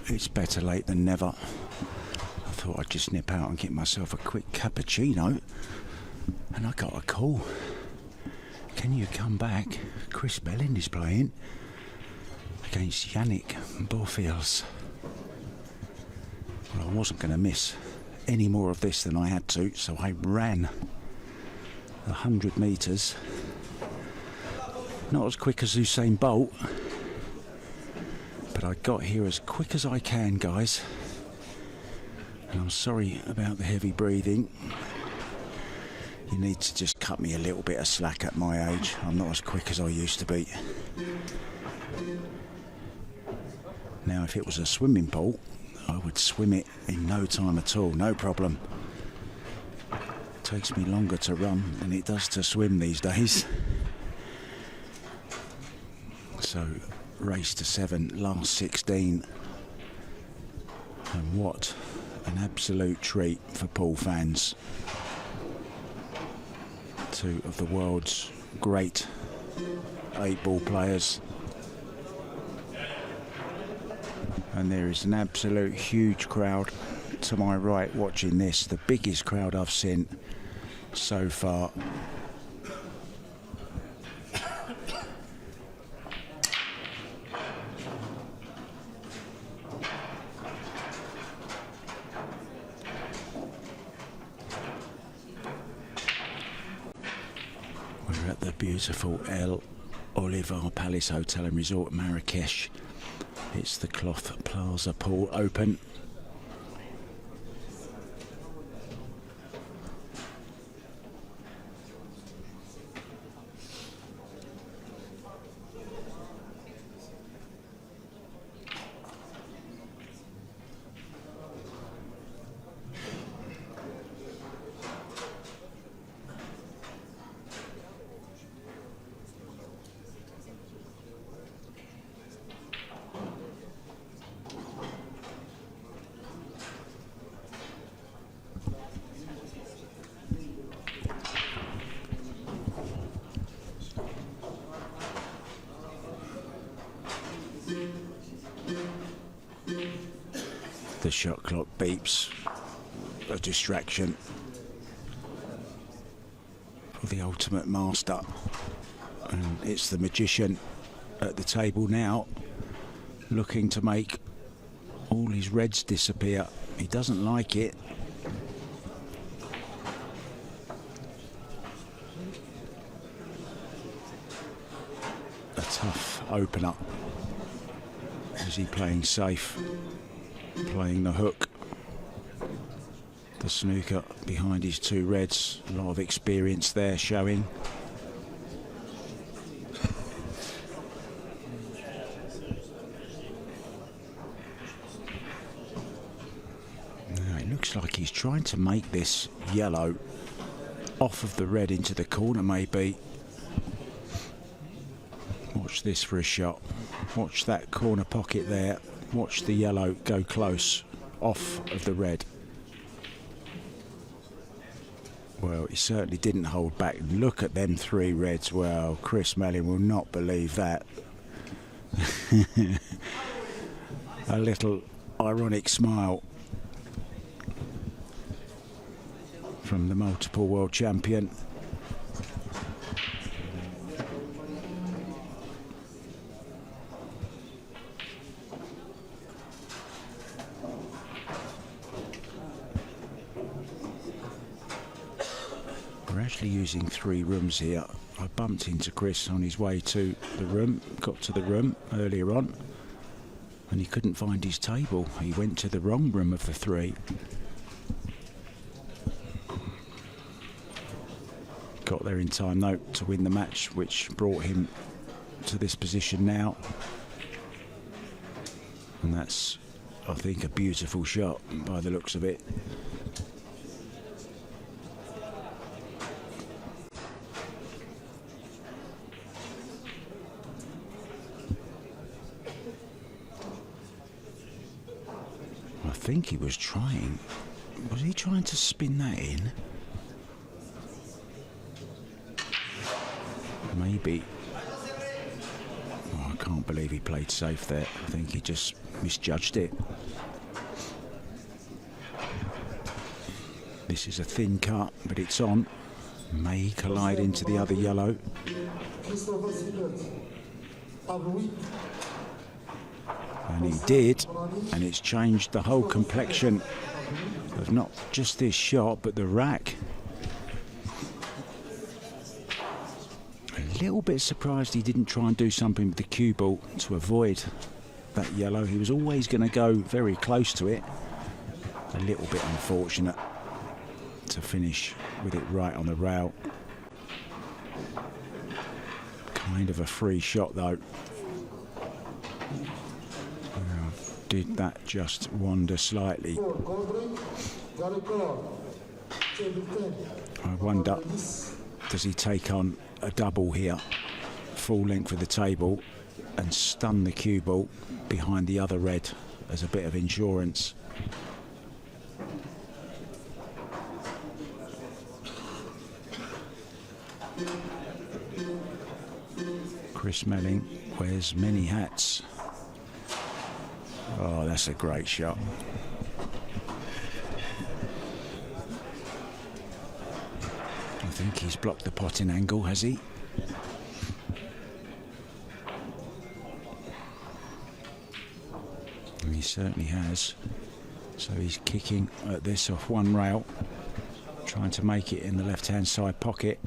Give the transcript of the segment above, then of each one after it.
it's better late than never. I thought I'd just nip out and get myself a quick cappuccino, and I got a call. Can you come back? Chris Melling is playing against Yannik Beaufils. Well, I wasn't going to miss any more of this than I had to, so I ran 100 metres. Not as quick as Usain Bolt, but I got here as quick as I can, guys. And I'm sorry about the heavy breathing. You need to just cut me a little bit of slack at my age. I'm not as quick as I used to be. Now, if it was a swimming pool, I would swim it in no time at all, no problem. It takes me longer to run than it does to swim these days. So, race to 7, last 16. And what an absolute treat for pool fans. Two of the world's great 8-ball players. And there is an absolute huge crowd to my right watching this, the biggest crowd I've seen so far. We're at the beautiful El Olivar Palace Hotel and Resort, Marrakesh. It's the Cloth Plaza Pool Open. The shot clock beeps, a distraction for the ultimate master, and it's the magician at the table now, looking to make all his reds disappear. He doesn't like it. A tough opener. Is he playing safe? Playing the hook. The snooker behind his two reds. A lot of experience there showing. Now it looks like he's trying to make this yellow off of the red into the corner, maybe. Watch this for a shot. Watch that corner pocket there. Watch the yellow go close off of the red. Well, he certainly didn't hold back. Look at them three reds. Well, Chris Melling will not believe that. A little ironic smile from the multiple world champion. We're actually using 3 rooms here. I bumped into Chris on his way to the room, got to the room earlier on, and he couldn't find his table. He went to the wrong room of the 3. Got there in time, though, to win the match, which brought him to this position now. And that's, I think, a beautiful shot by the looks of it. I think he was trying. Was he trying to spin that in? Maybe. Oh, Can't believe he played safe there. I think he just misjudged it. This is a thin cut, but it's on. May collide into the other yellow. And he did, and it's changed the whole complexion of not just this shot, but the rack. A little bit surprised he didn't try and do something with the cue ball to avoid that yellow. He was always going to go very close to it. A little bit unfortunate to finish with it right on the rail. Kind of a free shot though. Did that just wander slightly? I wonder, does he take on a double here, full length of the table, and stun the cue ball behind the other red as a bit of insurance? Chris Melling wears many hats. Oh, that's a great shot. I think he's blocked the potting angle, has he? And he certainly has. So he's kicking at this off one rail, trying to make it in the left-hand side pocket.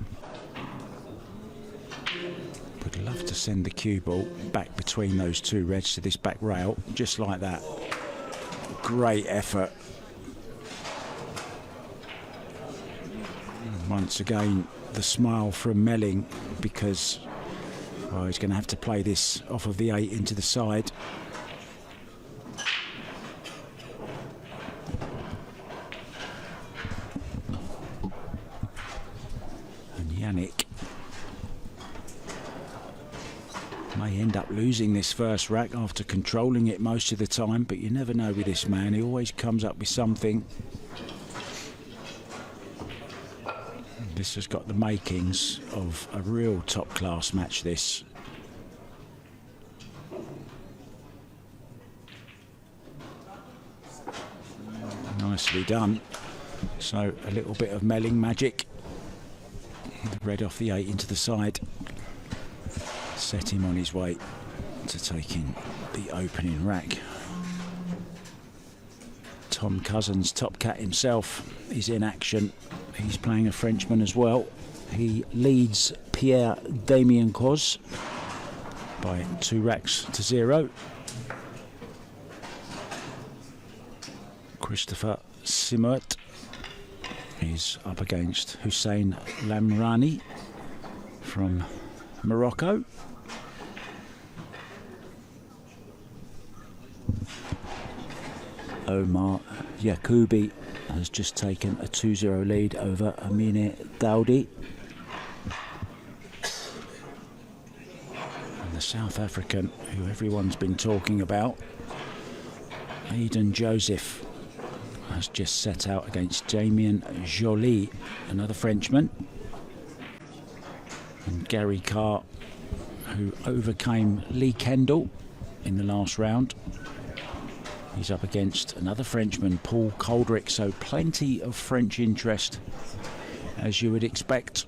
Would love to send the cue ball back between those two reds to this back rail, just like that. Great effort. And once again, the smile from Melling, because he's going to have to play this off of the 8 into the side. And Yannick may end up losing this first rack after controlling it most of the time, but you never know with this man. He always comes up with something. This has got the makings of a real top-class match, this. Nicely done. So a little bit of Melling magic. The red off the 8 into the side. Set him on his way to taking the opening rack. Tom Cousins, top cat himself, is in action. He's playing a Frenchman as well. He leads Pierre Damien Cos by 2 racks to 0. Christopher Simert is up against Hussein Lamrani from Morocco. Omar Yacoubi has just taken a 2-0 lead over Amine Daoudi. And the South African, who everyone's been talking about, Aidan Joseph, has just set out against Damien Joly, another Frenchman. And Gary Carr, who overcame Lee Kendall in the last round. He's up against another Frenchman, Paul Coldrick, so plenty of French interest, as you would expect.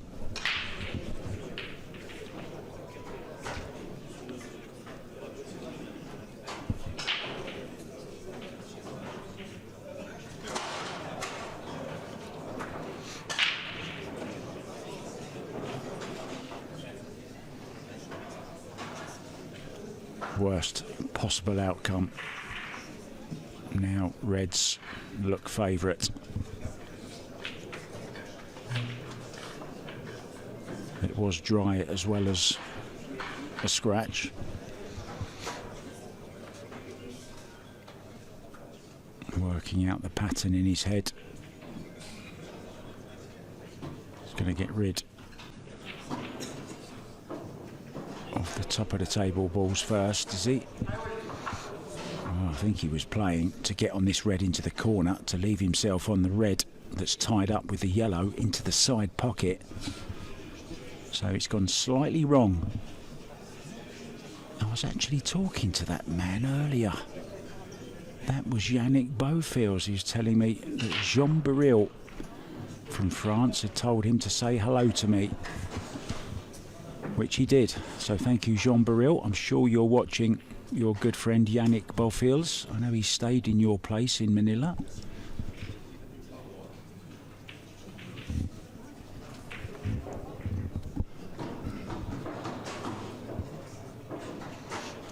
Worst possible outcome. Now Reds look favourite. It was dry as well as a scratch. Working out the pattern in his head. He's going to get rid of the top of the table balls first, is he? I think he was playing to get on this red into the corner, to leave himself on the red that's tied up with the yellow into the side pocket. So it's gone slightly wrong. I was actually talking to that man earlier. That was Yannik Beaufils. He was telling me that Jean Baril from France had told him to say hello to me, which he did. So thank you, Jean Baril. I'm sure you're watching your good friend Yannik Beaufils. I know he stayed in your place in Manila.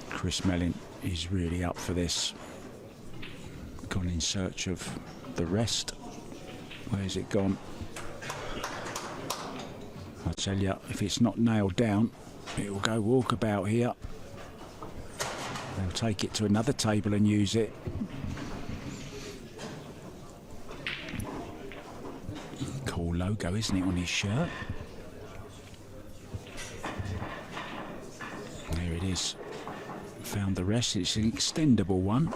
Chris Melling is really up for this. Gone in search of the rest. Where's it gone? I tell you, if it's not nailed down, it will go walkabout here. They'll take it to another table and use it. Cool logo, isn't it, on his shirt? There it is. Found the rest. It's an extendable one.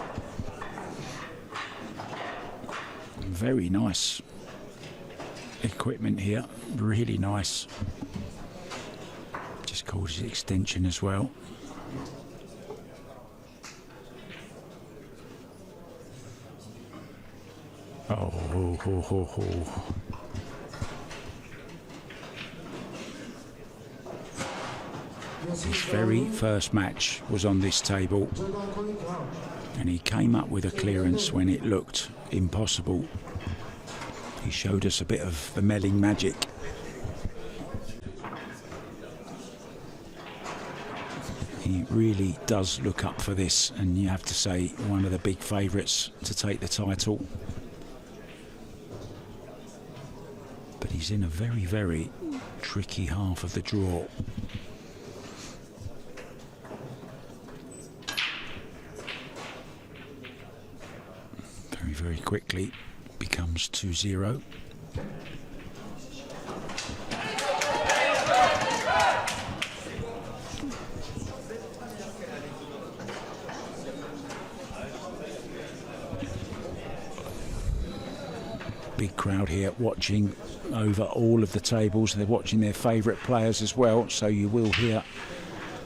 Very nice equipment here. Really nice. Just called his extension as well. Oh, ho, ho, ho, ho. His very first match was on this table, and he came up with a clearance when it looked impossible. He showed us a bit of the Melling magic. He really does look up for this, and you have to say one of the big favourites to take the title. But he's in a very, very tricky half of the draw. Very quickly becomes 2-0. Big crowd here watching over all of the tables. They're watching their favourite players as well, so you will hear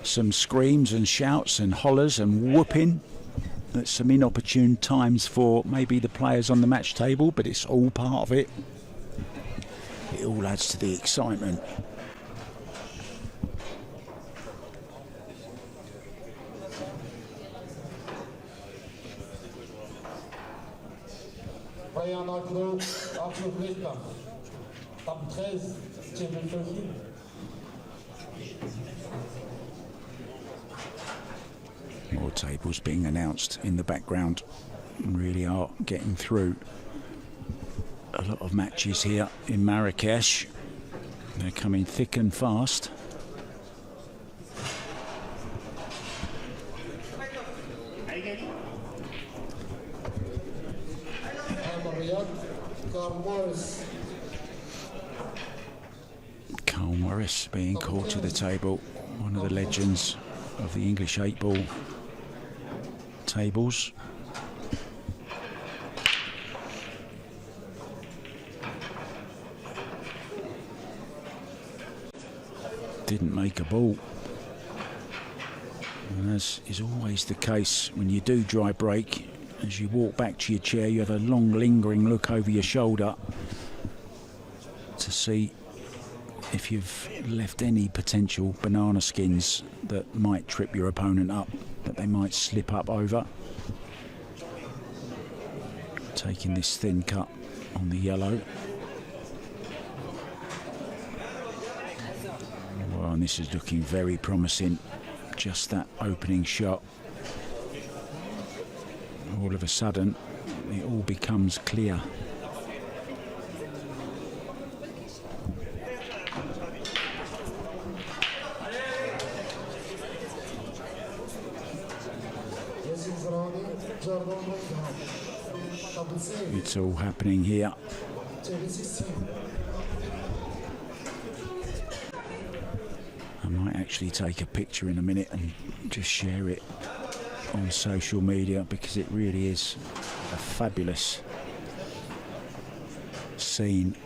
some screams and shouts and hollers and whooping. At some inopportune times for maybe the players on the match table, but it's all part of it. It all adds to the excitement. More tables being announced in the background. Really are getting through a lot of matches here in Marrakesh. They're coming thick and fast. Carl Morris being called to the table, one of the legends of the English 8-ball tables. Didn't make a ball, and as is always the case when you do dry break, as you walk back to your chair you have a long lingering look over your shoulder to see if you've left any potential banana skins that might trip your opponent up, that they might slip up over. Taking this thin cut on the yellow. Well, and this is looking very promising. Just that opening shot. All of a sudden, it all becomes clear. It's all happening here. I might actually take a picture in a minute and just share it on social media, because it really is a fabulous scene.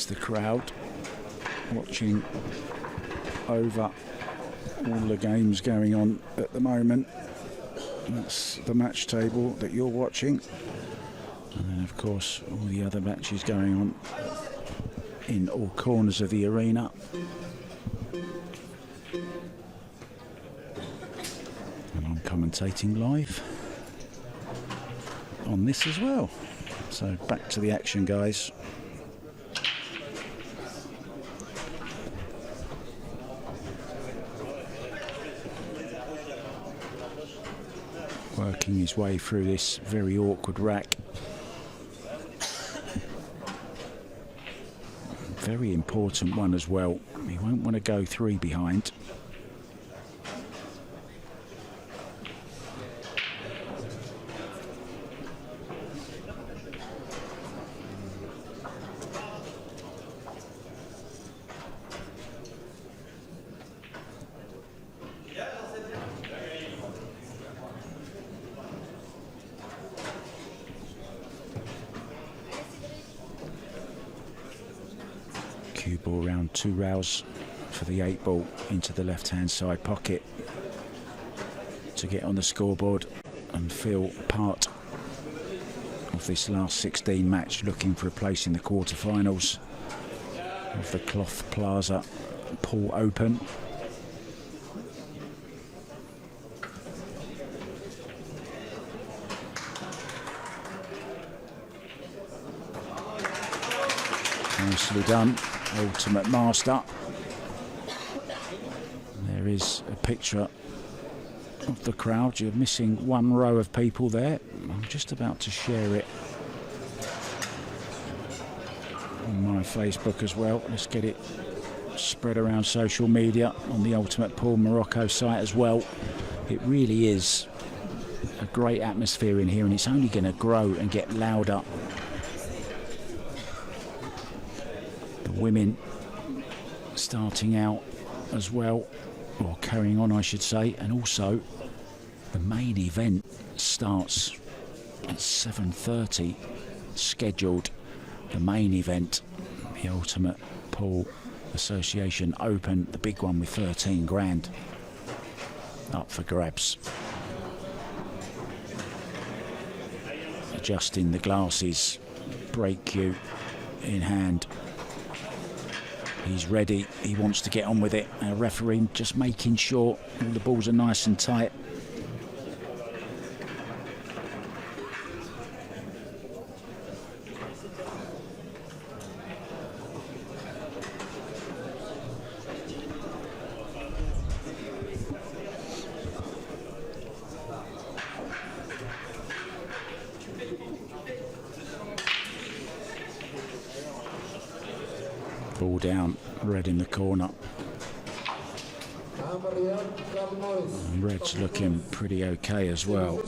There's the crowd watching over all the games going on at the moment. That's the match table that you're watching. And then, of course, all the other matches going on in all corners of the arena. And I'm commentating live on this as well. So back to the action, guys. Working his way through this very awkward rack. Very important one as well. He won't want to go 3 behind. Cue ball round 2 rails for the 8 ball into the left hand side pocket to get on the scoreboard and feel part of this last 16 match, looking for a place in the quarterfinals of the Cloth Plaza Pool Open. Nicely done, Ultimate Master. There is a picture of the crowd. You're missing 1 row of people there. I'm just about to share it on my Facebook as well. Let's get it spread around social media on the Ultimate Pool Morocco site as well. It really is a great atmosphere in here, and it's only going to grow and get louder. The women starting out as well, or carrying on I should say, and also the main event starts at 7:30 scheduled. The main event, the Ultimate Pool Association Open, the big one with 13 grand up for grabs. Adjusting the glasses, break cue in hand. He's ready, he wants to get on with it. Our referee just making sure all the balls are nice and tight. Ball down, red in the corner. And red's looking pretty okay as well.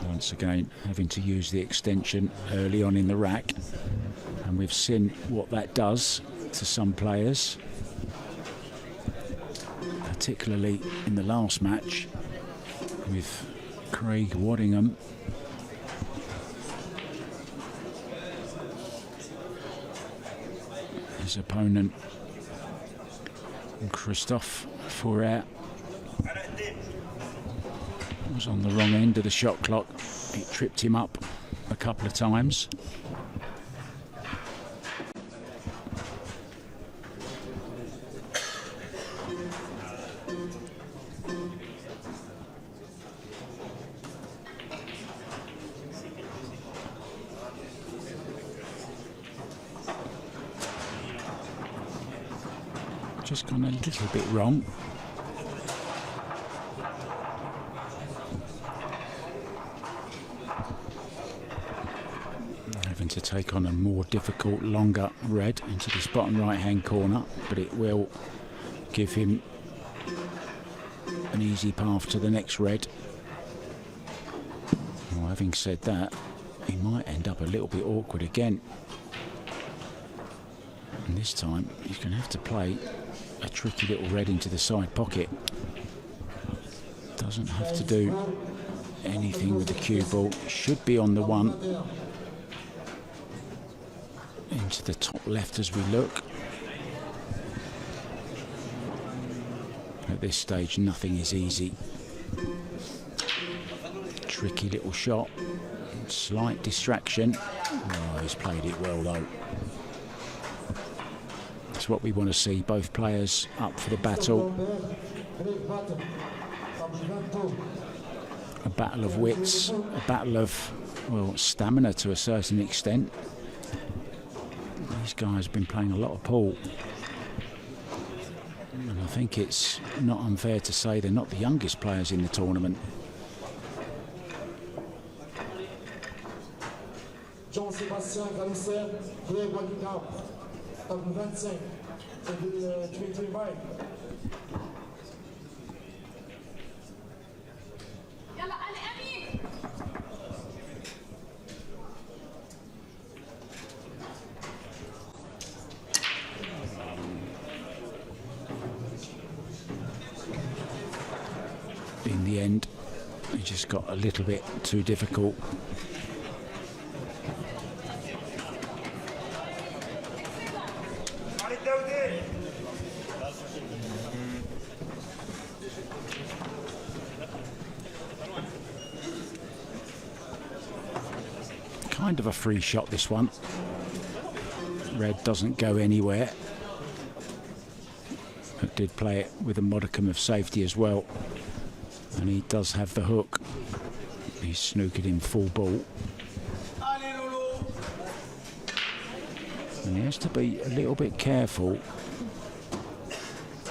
Once again, having to use the extension early on in the rack, and we've seen what that does to some players, particularly in the last match with Craig Waddingham. His opponent, Christophe Fouret, was on the wrong end of the shot clock. It tripped him up a couple of times. Just gone a little bit wrong. Having to take on a more difficult, longer red into this bottom right hand corner, but it will give him an easy path to the next red. Well, having said that, he might end up a little bit awkward again. And this time he's going to have to play a tricky little red into the side pocket. Doesn't have to do anything with the cue ball. Should be on the one. Into the top left as we look. At this stage, nothing is easy. Tricky little shot. Slight distraction. Oh, he's played it well though. That's what we want to see. Both players up for the battle. A battle of wits. A battle of, well, stamina to a certain extent. These guys have been playing a lot of pool. And I think it's not unfair to say they're not the youngest players in the tournament. Jean-Sébastien Galisser, Greg Wadika, table 25, table 25. In the end, it just got a little bit too difficult. Kind of a free shot, this one. Red doesn't go anywhere. But did play it with a modicum of safety as well. And he does have the hook. He's snookered in full ball. And he has to be a little bit careful.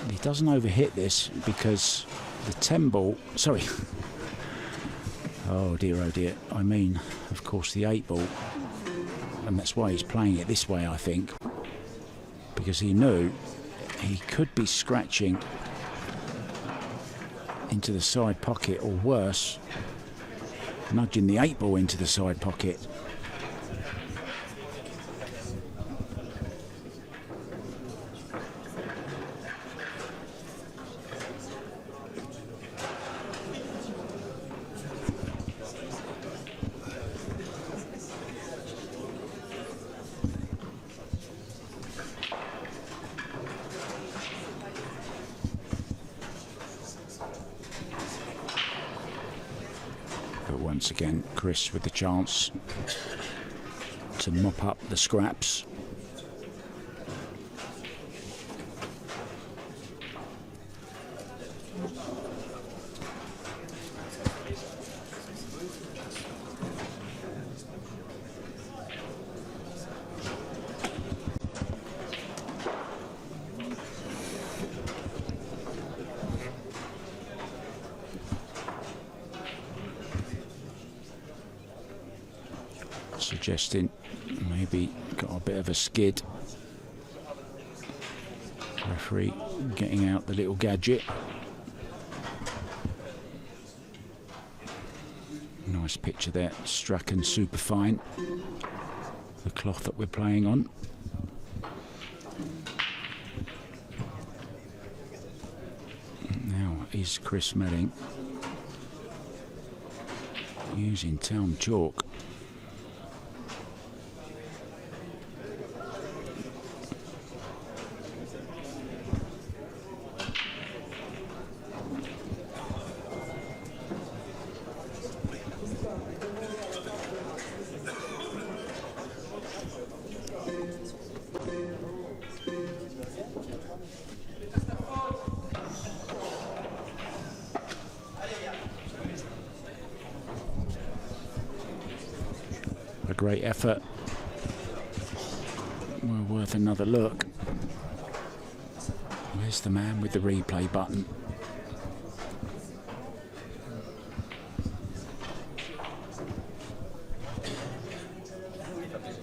He doesn't overhit this because the 10 ball, sorry. Oh dear, I mean, of course, the 8 ball. And that's why he's playing it this way, I think. Because he knew he could be scratching into the side pocket, or worse, nudging the 8 ball into the side pocket. Once again, Chris with the chance to mop up the scraps. Suggesting maybe got a bit of a skid. Referee getting out the little gadget. Nice picture there, Strachan Superfine, the cloth that we're playing on. Now is Chris Melling using town chalk. A great effort. Well worth another look. Where's the man with the replay button?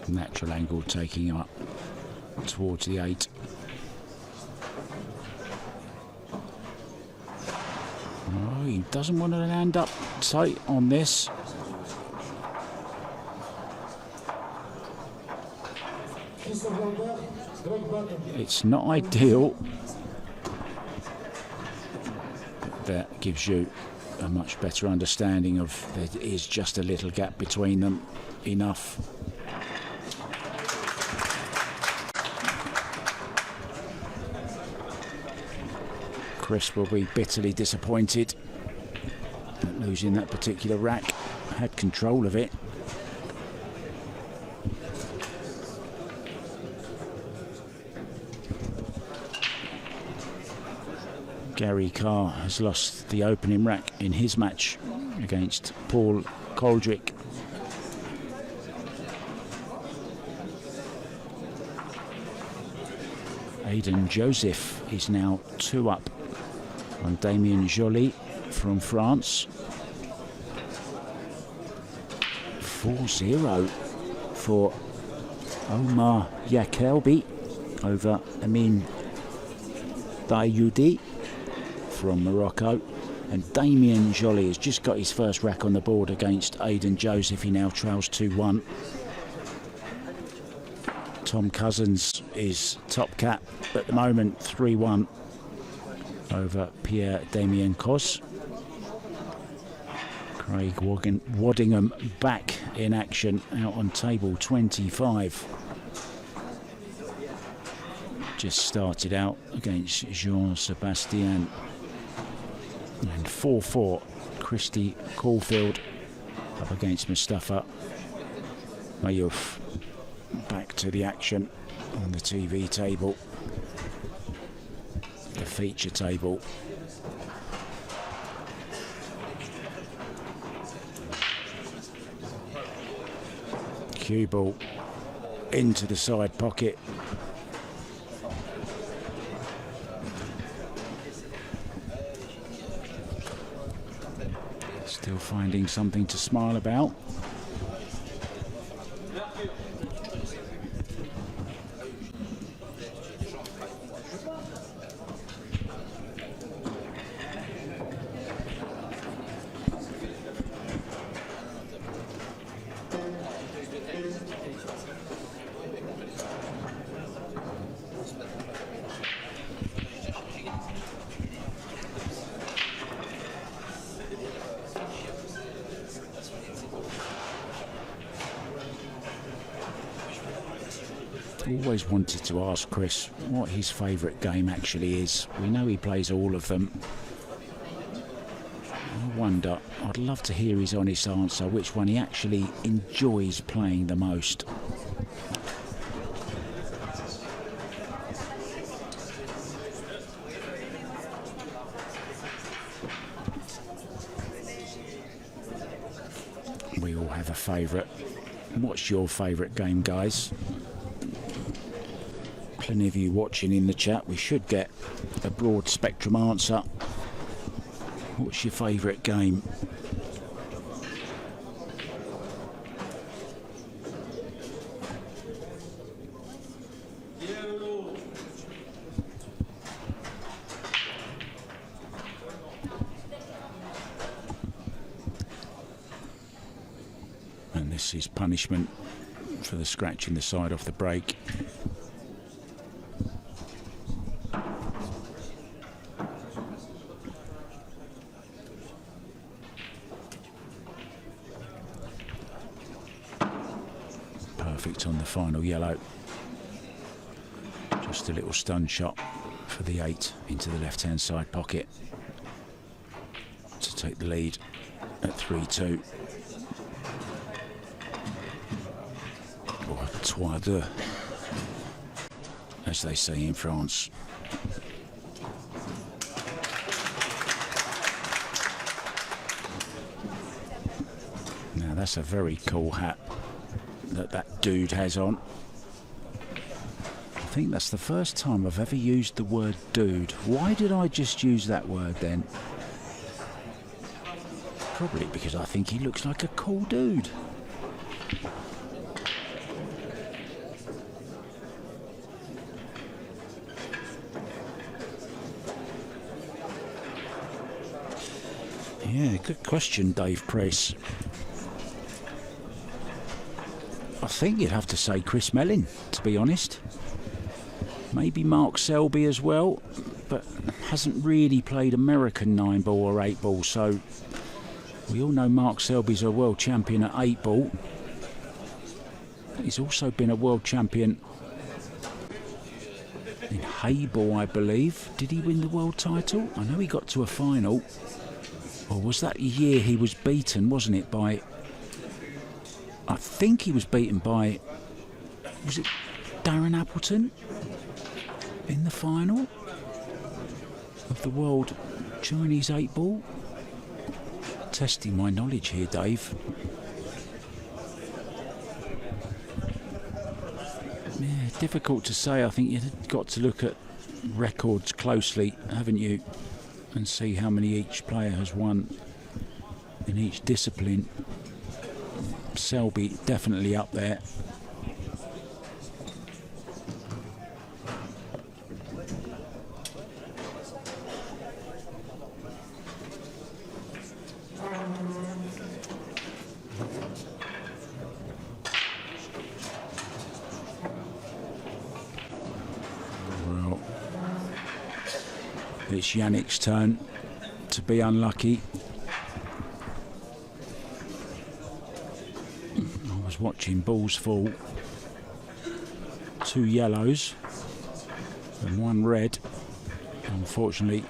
Natural angle taking up towards the 8. he doesn't want to land up tight on this. It's not ideal. But that gives you a much better understanding of there is just a little gap between them. Enough. Chris will be bitterly disappointed at losing that particular rack. Had control of it. Gary Carr has lost the opening rack in his match against Paul Koldrick. Aidan Joseph is now 2 up on Damien Joly from France. 4-0 for Omar Yakelbi over Amin Dayoudi from Morocco. And Damien Joly has just got his first rack on the board against Aidan Joseph. He now trails 2-1. Tom Cousins is top cat at the moment, 3-1 over Pierre Damien Cos. Craig Waddingham back in action out on table 25. Just started out against Jean-Sebastien. And 4-4, Christy Caulfield up against Mustafa Mayouf. Back to the action on the TV table, the feature table. Cue ball into the side pocket. Still finding something to smile about. Always wanted to ask Chris what his favourite game actually is. We know he plays all of them. I wonder, I'd love to hear his honest answer, which one he actually enjoys playing the most. We all have a favourite. What's your favourite game, guys? Plenty of you watching in the chat. We should get a broad spectrum answer. What's your favourite game? And this is punishment for the scratching the side off the break. Perfect on the final yellow. Just a little stun shot for the 8 into the left hand side pocket to take the lead at 3-2. Or 3-2, as they say in France. Now that's a very cool hat that dude has on. I think that's the first time I've ever used the word dude. Why did I just use that word then? Probably because I think he looks like a cool dude. Yeah, good question, Dave Press. I think you'd have to say Chris Melling, to be honest. Maybe Mark Selby as well, but hasn't really played American 9-ball or 8-ball, so we all know Mark Selby's a world champion at 8-ball. He's also been a world champion in Hayball, I believe. Did he win the world title? I know he got to a final. Or was that the year he was beaten, wasn't it, by... I think he was beaten by... Was it Darren Appleton? In the final? Of the World Chinese 8-ball? Testing my knowledge here, Dave. Yeah, difficult to say. I think you've got to look at records closely, haven't you? And see how many each player has won in each discipline. Selby definitely up there. Well, it's Yannick's turn to be unlucky. I was watching balls fall. 2 yellows and 1 red. Unfortunately,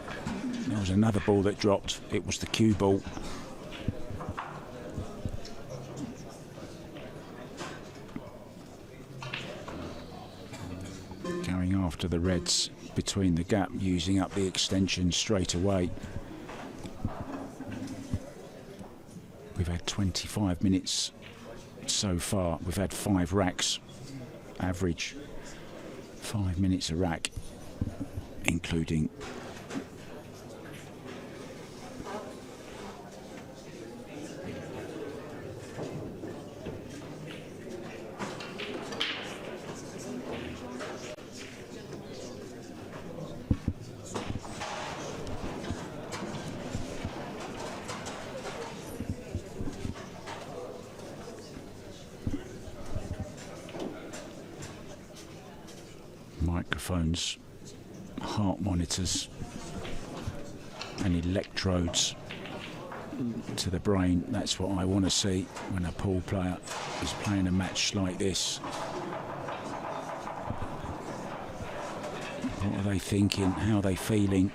there was another ball that dropped. It was the cue ball. Going after the reds between the gap, using up the extension straight away. We've had 25 minutes so far. We've had 5 racks, average 5 minutes a rack, including microphones, heart monitors and electrodes to the brain. That's what I want to see when a pool player is playing a match like this. What are they thinking? How are they feeling?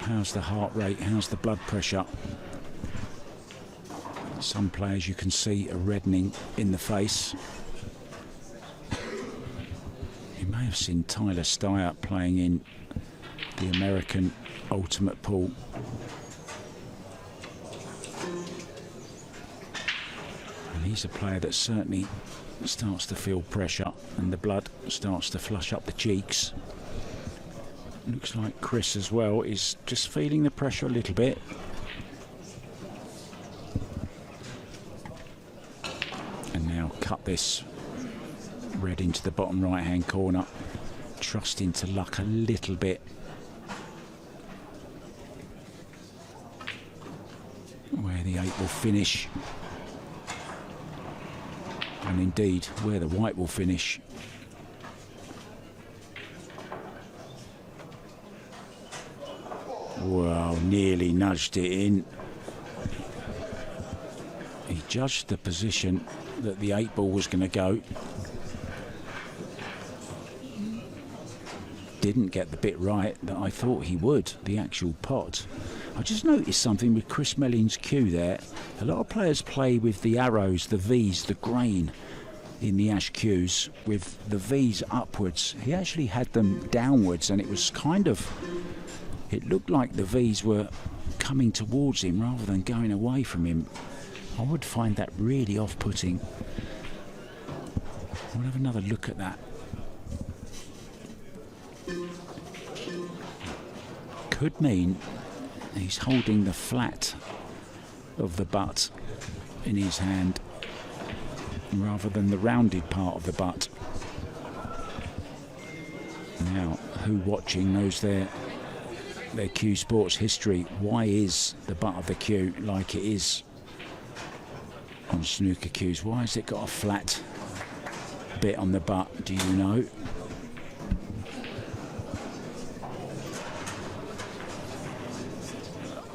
How's the heart rate? How's the blood pressure? Some players you can see are reddening in the face. You may have seen Tyler Steyer playing in the American Ultimate Pool. And he's a player that certainly starts to feel pressure and the blood starts to flush up the cheeks. Looks like Chris as well is just feeling the pressure a little bit. And now cut this red into the bottom right hand corner, trusting to luck a little bit. Where the 8 will finish, and indeed where the white will finish. Well, nearly nudged it in. He judged the position that the 8 ball was going to go. Didn't get the bit right that I thought he would, the actual pot. I just noticed something with Chris Melling's cue there. A lot of players play with the arrows, the V's, the grain in the ash cues with the V's upwards. He actually had them downwards, and it was kind of, it looked like the V's were coming towards him rather than going away from him. I would find that really off-putting. We'll have another look at that. Could mean he's holding the flat of the butt in his hand rather than the rounded part of the butt. Now, who watching knows they're their Q Sports history. Why is the butt of the Q like it is on snooker cues? Why has it got a flat bit on the butt? Do you know?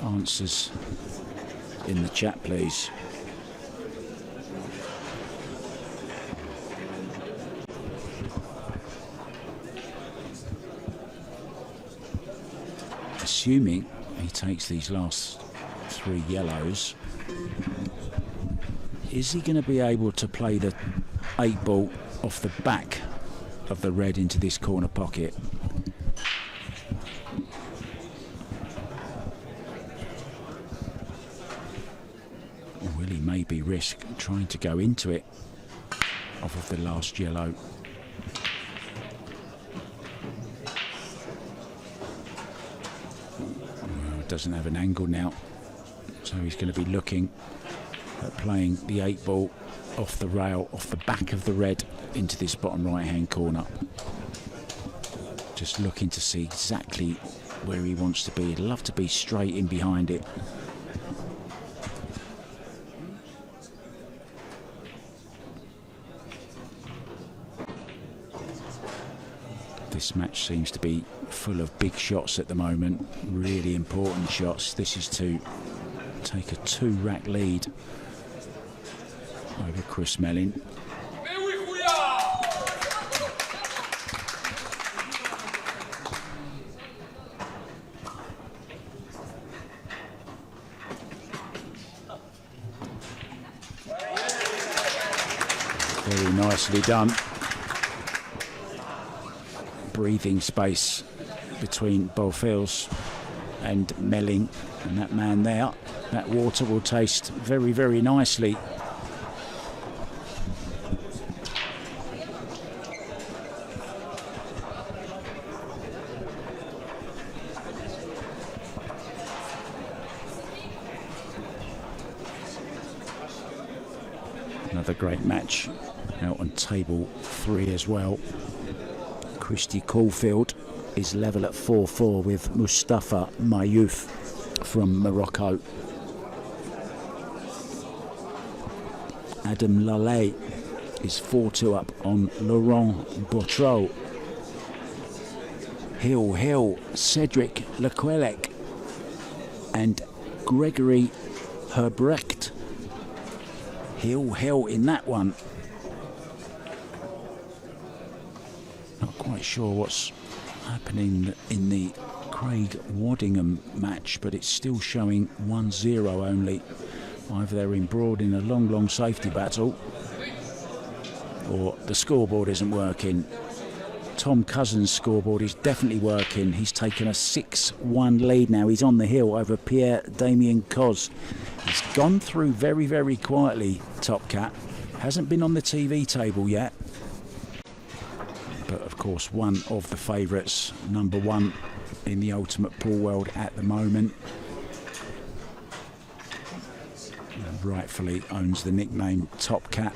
Answers in the chat, please. Assuming he takes these last 3 yellows, is he going to be able to play the 8 ball off the back of the red into this corner pocket? Or will he maybe risk trying to go into it off of the last yellow? Doesn't have an angle now, so he's going to be looking at playing the 8 ball off the rail, off the back of the red into this bottom right hand corner. Just looking to see exactly where he wants to be. He'd love to be straight in behind it. This match seems to be full of big shots at the moment, really important shots. This is to take a 2-rack lead over Chris Melling. Very nicely done. Breathing space between Beaufils and Melling, and that man there, that water will taste very, very nicely. Another great match out on table 3 as well. Christy Caulfield is level at 4-4 with Mustafa Mayouf from Morocco. Adam Lallet is 4-2 up on Laurent Botreau. Hill, Cedric Lequelec and Gregory Herbrecht. Hill in that one. Not quite sure what's happening in the Craig Waddingham match, but it's still showing 1-0 only. Either they're embroiled in a long safety battle, or the scoreboard isn't working. Tom Cousins' scoreboard is definitely working. He's taken a 6-1 lead now. He's on the hill over Pierre Damien Cos. He's gone through very, very quietly, Top Cat. Hasn't been on the TV table yet. But of course, one of the favourites, number 1 in the ultimate pool world at the moment. And rightfully owns the nickname Top Cat.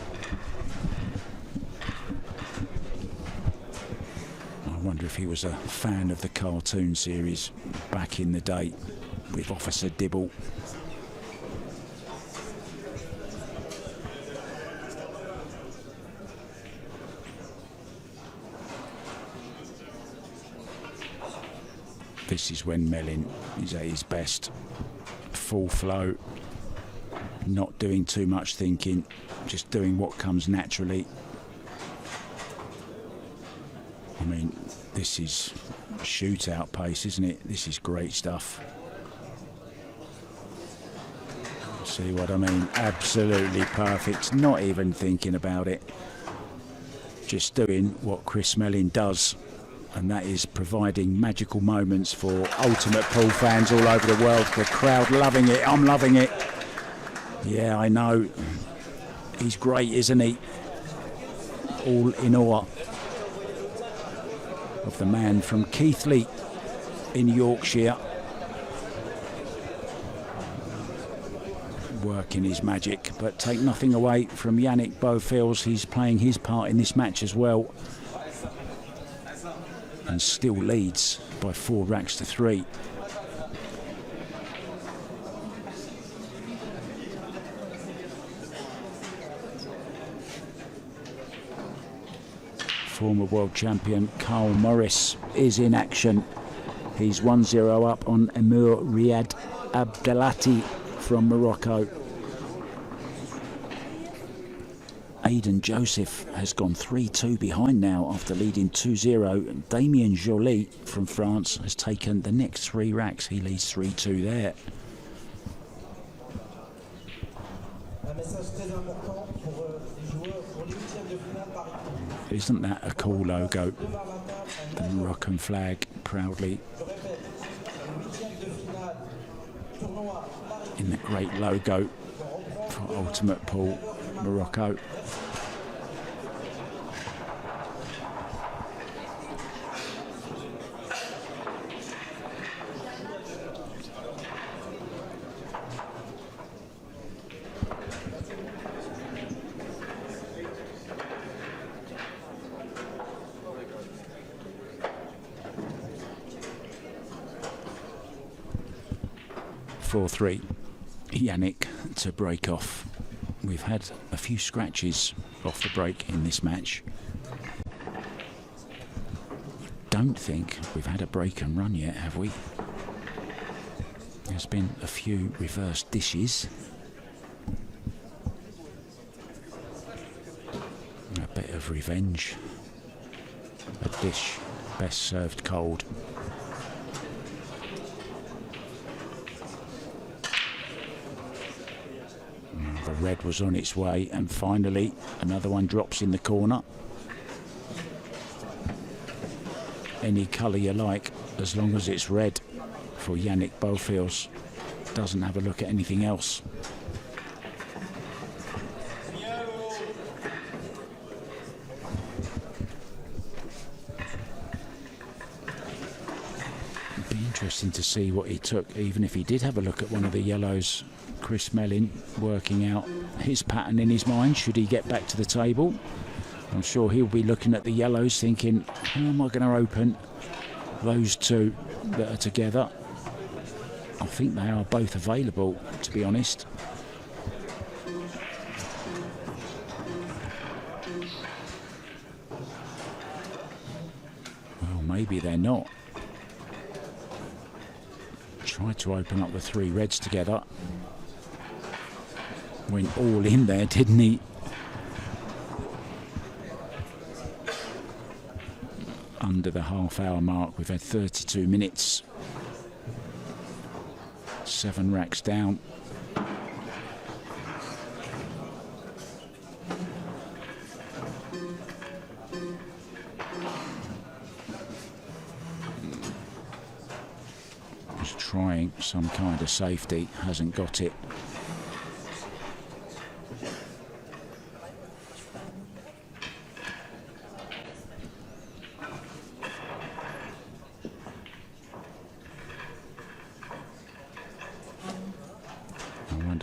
I wonder if he was a fan of the cartoon series back in the day with Officer Dibble. This is when Melling is at his best. Full flow, not doing too much thinking, just doing what comes naturally. I mean, this is shootout pace, isn't it? This is great stuff. See what I mean? Absolutely perfect. Not even thinking about it. Just doing what Chris Melling does. And that is providing magical moments for ultimate pool fans all over the world. The crowd loving it. I'm loving it. Yeah, I know. He's great, isn't he? All in awe of the man from Keighley in Yorkshire. Working his magic, but take nothing away from Yannik Beaufils. He's playing his part in this match as well. And still leads by 4 racks to 3. Former world champion Carl Morris is in action. He's 1-0 up on Emir Riyad Abdelati from Morocco. Aidan Joseph has gone 3-2 behind now after leading 2-0. Damien Joly from France has taken the next 3 racks. He leads 3-2 there. Isn't that a cool logo? The Moroccan flag proudly in the great logo for Ultimate Pool Morocco. (4-3). Yannick to break off. We've had a few scratches off the break in this match. Don't think we've had a break and run yet, have we? There's been a few reverse dishes. A bit of revenge. A dish best served cold. The red was on its way, and finally another one drops in the corner. Any colour you like, as long as it's red, for Yannik Beaufils. Doesn't have a look at anything else. It'd be interesting to see what he took, even if he did have a look at one of the yellows. Chris Melling working out his pattern in his mind should he get back to the table. I'm sure he'll be looking at the yellows thinking, how am I going to open those two that are together? I think they are both available, to be honest. Well, maybe they're not. Tried to open up the 3 reds together. Went all in there, didn't he? Under the half-hour mark, we've had 32 minutes. 7 racks down. He's trying some kind of safety, hasn't got it.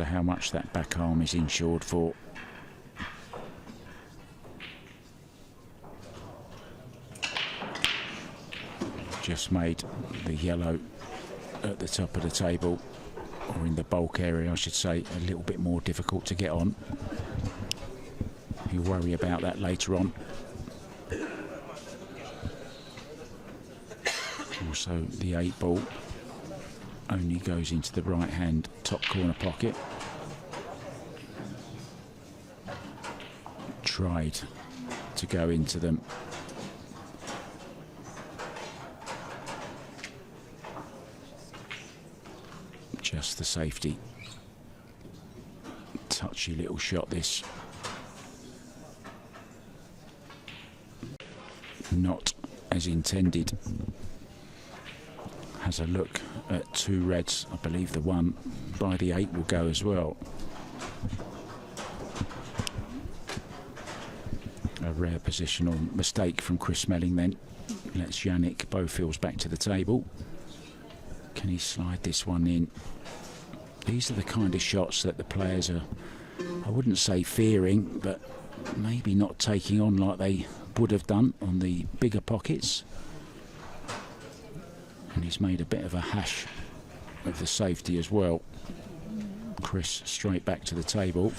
How much that back arm is insured for. Just made the yellow at the top of the table, or in the bulk area I should say, a little bit more difficult to get on. He'll worry about that later on. Also the 8 ball only goes into the right hand top corner pocket. Tried to go into them. Just the safety. Touchy little shot this. Not as intended. Has a look at 2 reds. I believe the one by the 8 will go as well. A rare positional mistake from Chris Melling then. Lets Yannik Beaufils back to the table. Can he slide this one in? These are the kind of shots that the players are, I wouldn't say fearing, but maybe not taking on like they would have done on the bigger pockets. And he's made a bit of a hash of the safety as well. Chris straight back to the table.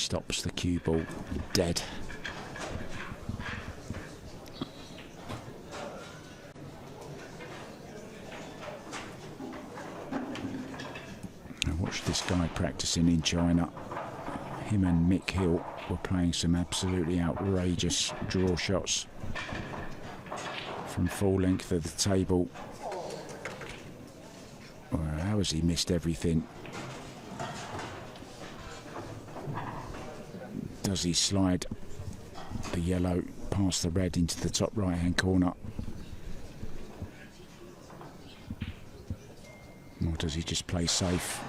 stops the cue ball dead. I watched this guy practicing in China. Him and Mick Hill were playing some absolutely outrageous draw shots from full length of the table. Well, how has he missed everything? Does he slide the yellow past the red into the top right hand corner? Or does he just play safe,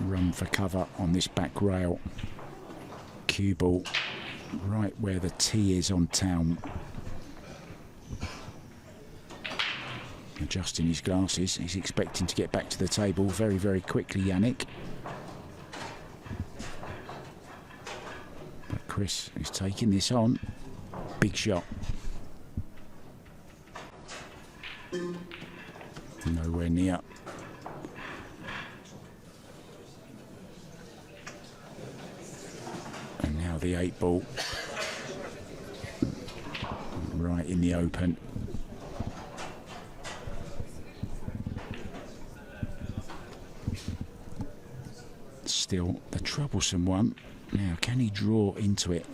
run for cover on this back rail? Cue ball right where the tee is on town. Adjusting his glasses, he's expecting to get back to the table very, very quickly, Yannick. But Chris is taking this on. Big shot. Nowhere near. And now the 8 ball. Right in the open. Still the troublesome one. Now, can he draw into it?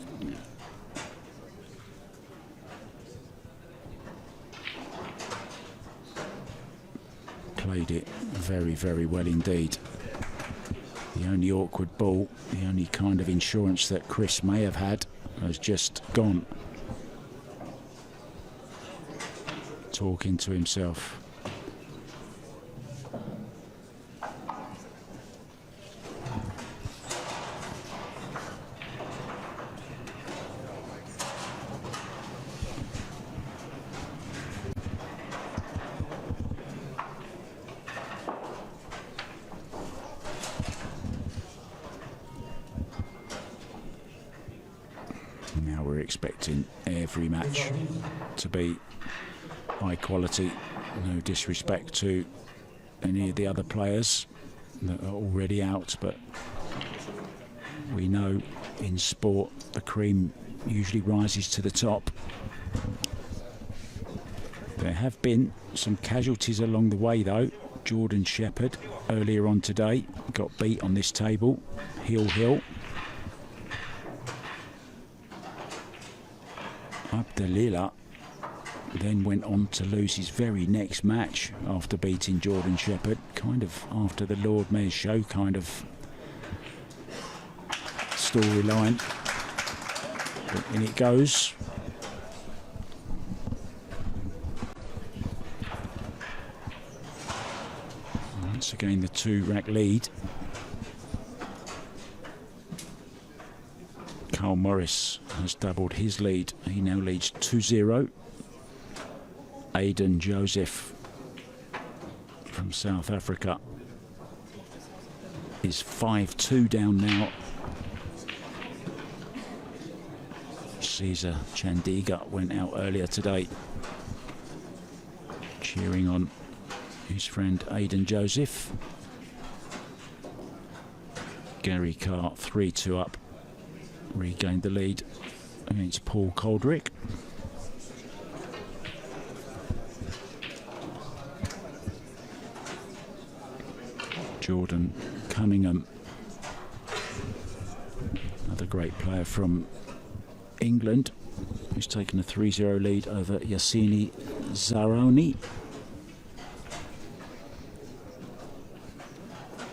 Played it very, very well indeed. The only awkward ball, the only kind of insurance that Chris may have had, has just gone. Talking to himself. Now we're expecting every match to be high quality. No disrespect to any of the other players that are already out, but we know in sport the cream usually rises to the top. There have been some casualties along the way though. Jordan Shepherd earlier on today got beat on this table. Hill. Abdelila then went on to lose his very next match after beating Jordan Shepherd, kind of after the Lord Mayor's Show kind of storyline. But in it goes. Once again the 2-rack lead. Carl Morris has doubled his lead. He now leads 2-0. Aidan Joseph from South Africa is 5-2 down now. Caesar Chandiga went out earlier today cheering on his friend Aidan Joseph. Gary Carr 3-2 up, regained the lead against Paul Coldrick. Jordan Cunningham, another great player from England, who's taken a 3-0 lead over Yassini Zaroni.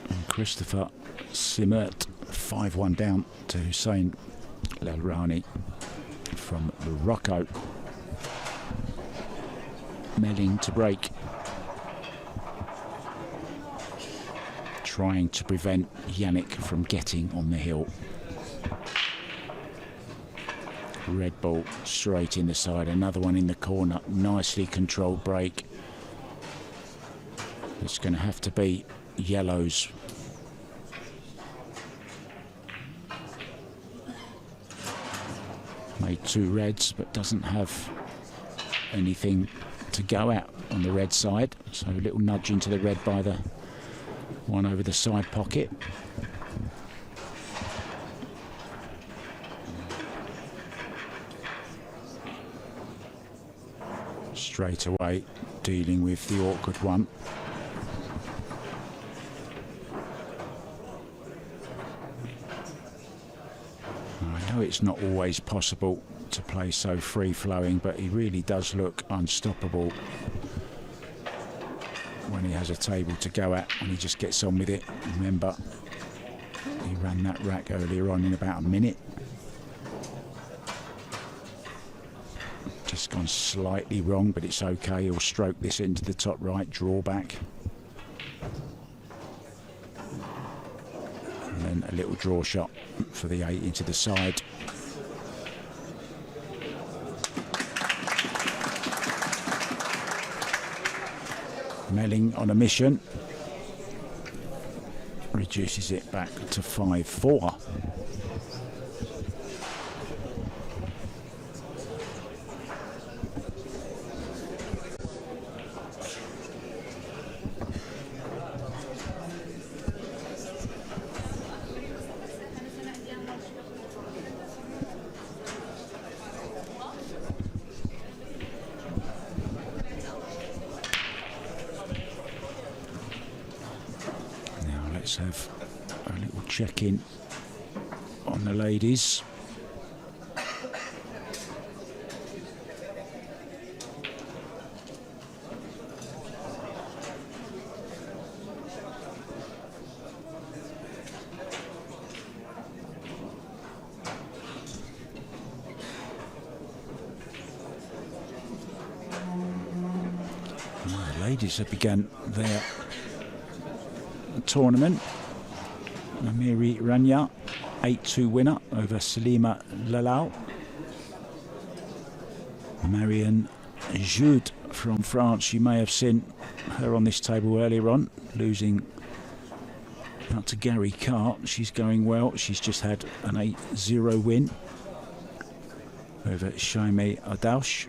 And Christopher Simert 5-1 down to Hussein Lalrani from Morocco. Melling to break, trying to prevent Yannick from getting on the hill. Red ball straight in the side, another one in the corner, nicely controlled break. It's going to have to be yellows. Made 2 reds, but doesn't have anything to go at on the red side, so a little nudge into the red by the one over the side pocket. straight away dealing with the awkward one. I know it's not always possible to play so free-flowing, but he really does look unstoppable when he has a table to go at, when he just gets on with it. Remember, he ran that rack earlier on in about a minute. Just gone slightly wrong, but it's okay. He'll stroke this into the top right, draw back. And then a little draw shot for the 8 into the side. Melling on a mission. Reduces it back to 5-4. Let's have a little check-in on the ladies. The ladies have begun their tournament. Amiri Rania, 8-2 winner over Salima Lalau. Marianne Jude from France, you may have seen her on this table earlier on, losing out to Gary Carr. She's going well. She's just had an 8-0 win over Shaime Adaush.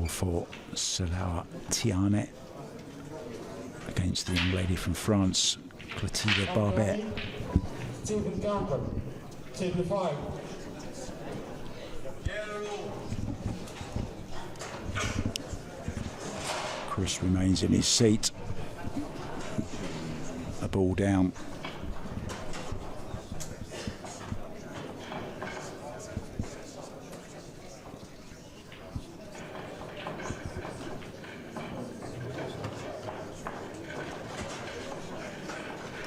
For Salawa Tiane against the young lady from France, Clotilde Barbet. Table counter. Table 5. Chris remains in his seat. A ball down.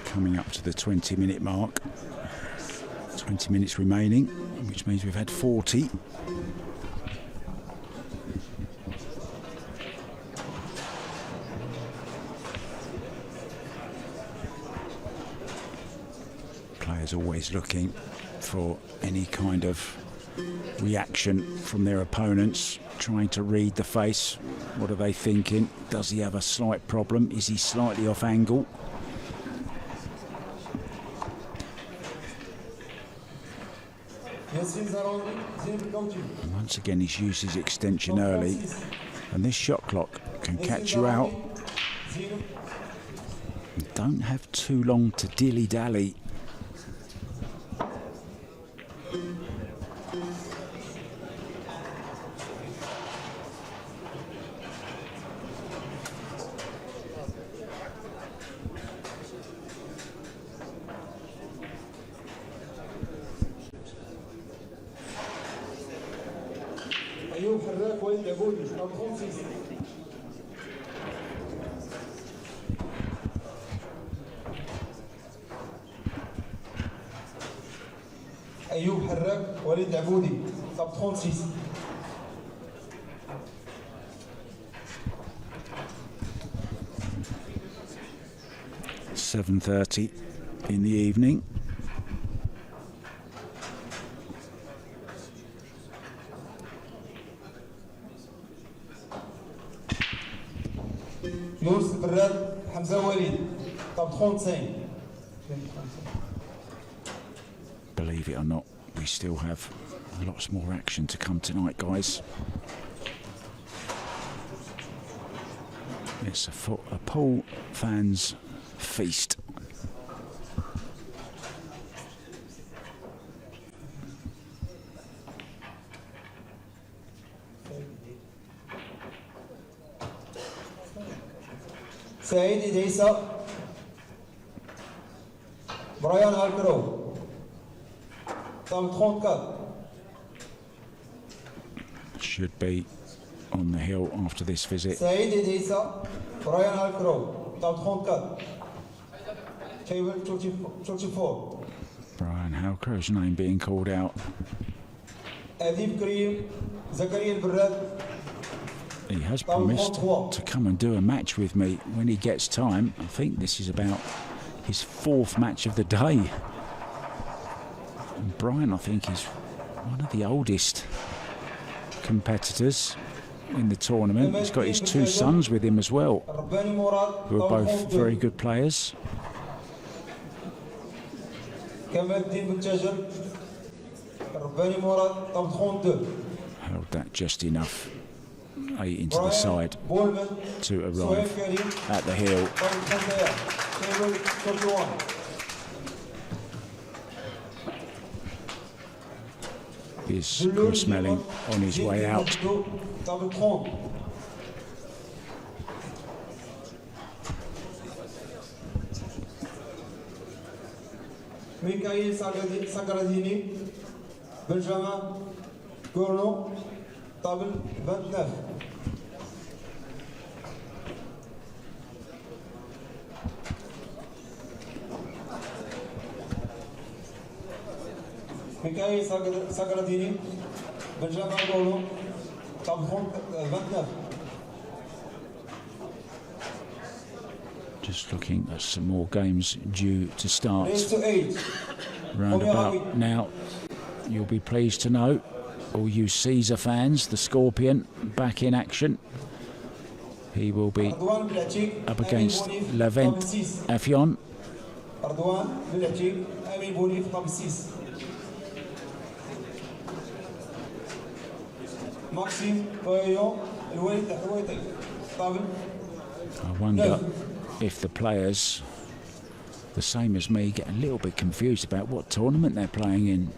Coming up to the 20-minute mark. 20 minutes remaining, which means we've had 40. Players always looking for any kind of reaction from their opponents, trying to read the face. What are they thinking? Does he have a slight problem? Is he slightly off angle? And once again, he's used his extension early, and this shot clock can catch you out. You don't have too long to dilly-dally. أيوب حراك وليد عبودي top 36. It's 7:30 in the evening. يونس براد حمزة وليد top 35. Believe it or not, we still have lots more action to come tonight, guys. It's a pool fans feast. سعيد إدريسة برايان هالكرو طابل 34 Should be on the hill after this visit. سعيد إدريسة برايان هالكرو طابل 34 table 34 Brian Halker's name being called out. أديب كريم زكريا البراد. He has promised to come and do a match with me when he gets time. I think this is about his 4th match of the day. And Brian, I think, is one of the oldest competitors in the tournament. He's got his 2 sons with him as well, who are both very good players. Held that just enough. 8 into the side to arrive at the hill. Is Chris Melling on his way out. Mikhail Sagradini, Benjamin Gournou, table 29. Mikhail Sagradini, Benjamin Gournou, table 29. Just looking at some more games due to start. Round about now, you'll be pleased to know, all you Caesar fans, the Scorpion back in action. He will be up against Levent Afyon. I wonder if the players, the same as me, get a little bit confused about what tournament they're playing in.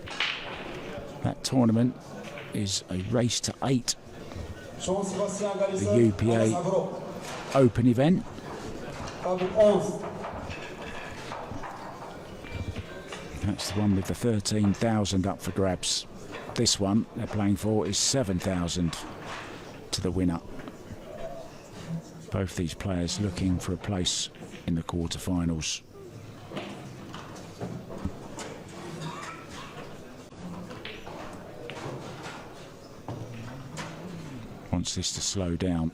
That tournament is a race to 8, the UPA Open event. That's the one with the 13,000 up for grabs. This one they're playing for is 7,000 to the winner. Both these players looking for a place in the quarterfinals. Wants this to slow down.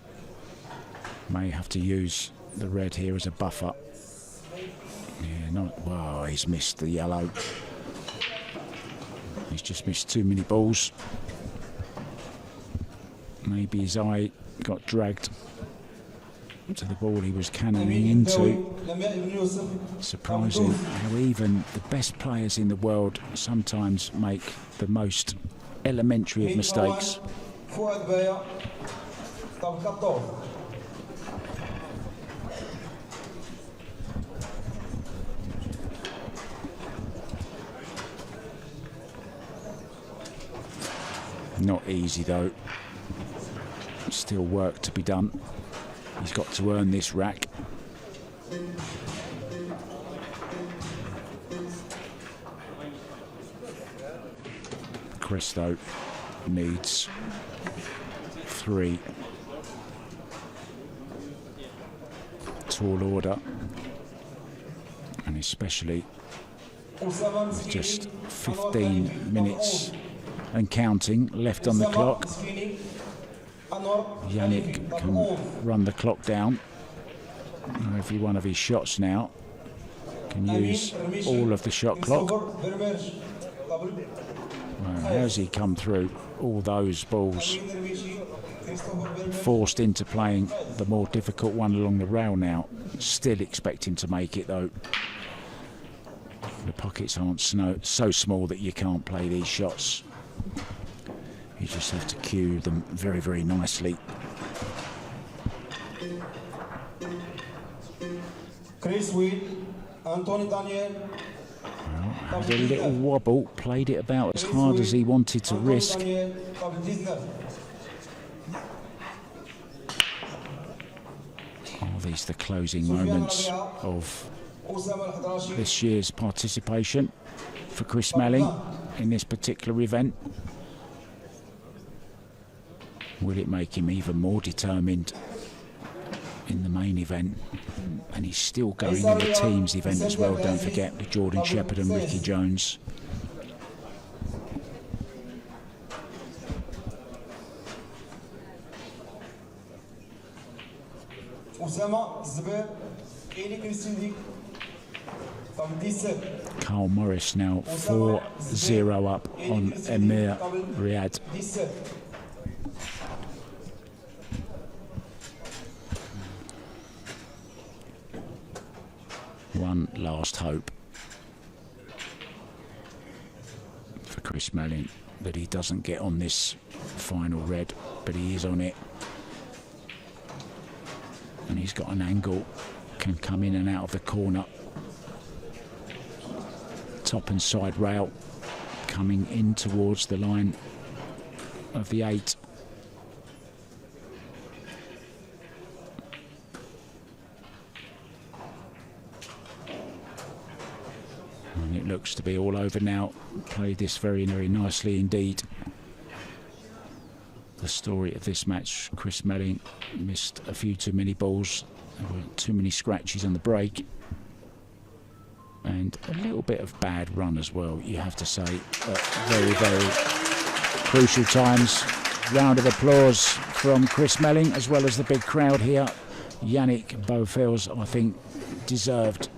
May have to use the red here as a buffer. Yeah, not. Wow, he's missed the yellow. He's just missed too many balls. Maybe his eye got dragged to the ball he was cannoning into. Surprising how even the best players in the world sometimes make the most elementary of mistakes. Not easy though. Still work to be done. He's got to earn this rack. Cresto needs 3. Tall order, and especially with just 15 minutes and counting left on the clock, Yannick can run the clock down. Every one of his shots now can use all of the shot clock. Well, how's he come through all those balls? Forced into playing the more difficult one along the rail now. Still expecting to make it though. The pockets aren't so small that you can't play these shots. You just have to cue them very, very nicely. Chris Weed, Anthony Daniel. Well, had a little wobble, played it about as hard as he wanted to risk. Oh, these are the closing moments of أسامة الحضراشي this year's participation for Chris Melling in this particular event. Will it make him even more determined in the main event? And he's still going in the teams event as well, don't forget, with Jordan Shepherd and Ricky Jones. أسامة الزبير إيلي كريستيندي طب 17 Carl Morris now 4-0 up on Emir Riyad. 17 One last hope for Chris Melling that he doesn't get on this final red, but he is on it. And he's got an angle, can come in and out of the corner. Top and side rail coming in towards the line of the 8. And it looks to be all over now. Played this very, very nicely indeed. The story of this match, Chris Melling missed a few too many balls. There were too many scratches on the break. And a little bit of bad run as well, you have to say. At very, very crucial times. Round of applause from Chris Melling, as well as the big crowd here. Yannik Beaufils, I think, deserved